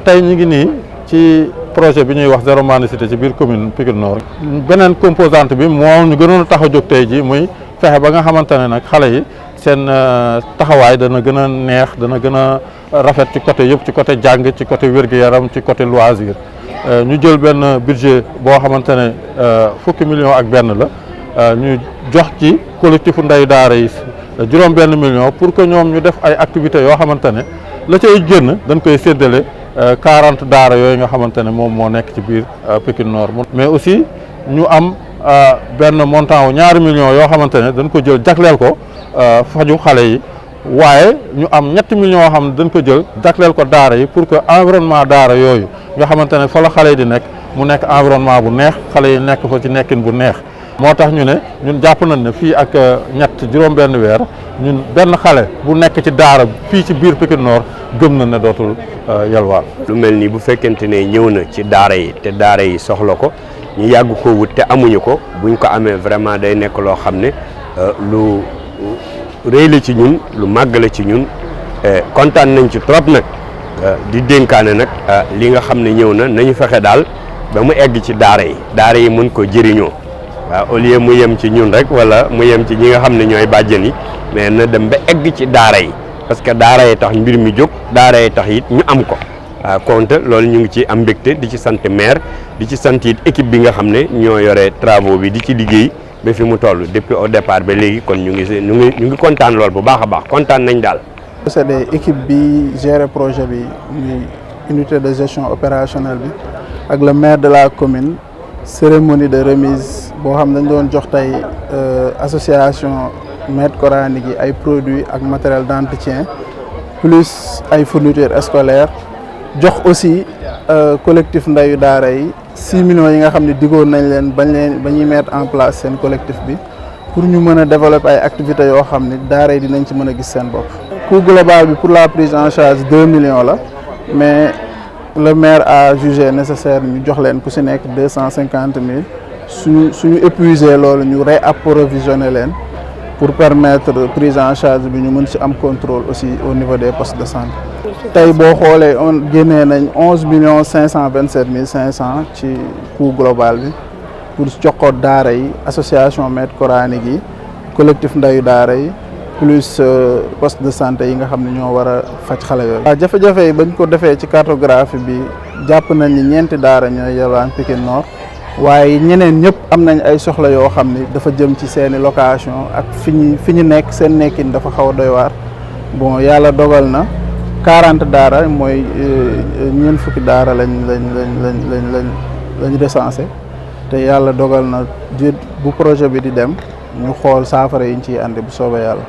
tey ñu ngi nii ci projet bi ñuy wax zéro mendicité ci biir commune Pikine Nord. beneen composante bi moo ñu gënoon a tax a jóg tey ji muy fexe ba nga xamante ne nag xale yi seen taxawaay dana gën a neex dana gën a rafet ci côté yëpp ci côté jàng ci côté wér-gu-yaram ci côté loisir ñu jël benn budget boo xamante ne fukki millions ak benn la ñu jox ci collectifu ndeyu daara yi juróom benn million pour que ñoom ñu def ay activités yoo xamante ne la cay génn dañ koy séddale 40 daara yooyu nga xamante ne moom moo nekk ci biir Pikine Nord. mais aussi ñu am benn montant wu ñaari millions yoo xamante ne dañ ko jël jagleel ko faju xale yi waaye ñu am ñetti millions yoo xam ne dañ ko jël jagleel ko daara yi pour que environnement daara yooyu nga xamante ne fa la xale yi di nekk mu nekk environnement bu neex xale yi nekk fa ci nekkin bu neex. moo tax ñu ne ñun jàpp nañ ne fii ak juróom benn weer ñun benn xale bu nekk ci daara fii ci biir Pikine Nord gëm na ne dootul yalwaan. lu mel ni bu fekkente ne ñëw na ci daara yi te daara yi soxla ko ñu yàgg ko wut te amuñu ko buñ ko amee vraiment day nekk loo xam ne lu rëy la ci ñun lu màgg la ci ñun kontaan nañ ci trop nag di dénkaane nag li nga xam ne ñëw na nañu fexe daal ba mu egg ci daara yi mën ko jëriñoo. waaw au lieu mu yem ci ñun rek wala mu yem ci ñi nga xam ne ñooy bàjjen yi mais na dem ba egg ci daara yi parce que daara yi tax mbir mi jóg daara yi tax it ñu am ko waaw konte loolu ñu ngi ci am mbégte di ci sant maire di ci sant it équipe bi nga xam ne ñoo yore travaux bi di ci liggéey ba fi mu toll depuis au départ ba léegi kon ñu ngi kontaan lool bu baax a baax kontaan nañ daal. c'est des équipe bi gérer projet bi muy unité de gestion opérationnelle bi ak le maire de la commune. cérémonie de remise boo xam dañ doon jox tey association maîtres coraniques yi ay produits ak matériel d'entretien plus ay fournitures scolaires jox aussi collectif ndeyu daara yi 6 millions yi nga xam ne digoon nañ leen ba ñuy mettre en place seen collectif bi pour ñu mën a développer ay activités yoo xam ne daara yi dinañ ci mën a gis seen bopp. coût global bi pour la prise en charge 2 millions la mais le maire a jugé nécessaire ñu jox leen ku si nekk 250 000 suñu épuisé loolu ñu réapprovisionner leen pour permettre prise en charge bi ñu mën si am contrôle aussi au niveau des postes de santé. tey boo xoolee on génnee nañ 11 527 500 ci coût global bi pour jox ko daara yi association maîtres coraniques yi collectif ndeyu daara yi. plus poste de santé yi nga xam ne ñoo war a faj xale yooyu. waaw jafe-jafe yi bañ ko defee ci cartographie bi jàpp nañ ni ñeenti daara ñooy yalwaan Pikine Nord waaye ñeneen ñëpp am nañ ay soxla yoo xam ni dafa jëm ci seeni location ak fi ñu nekk seen nekkin dafa xaw a doy waar. bon yàlla dogal na 40 daara mooy ñeent fukki daara lañ recensé te yàlla dogal na bu projet bi di dem ñu xool saafara yi ñu ciy andi bu soobee yàlla.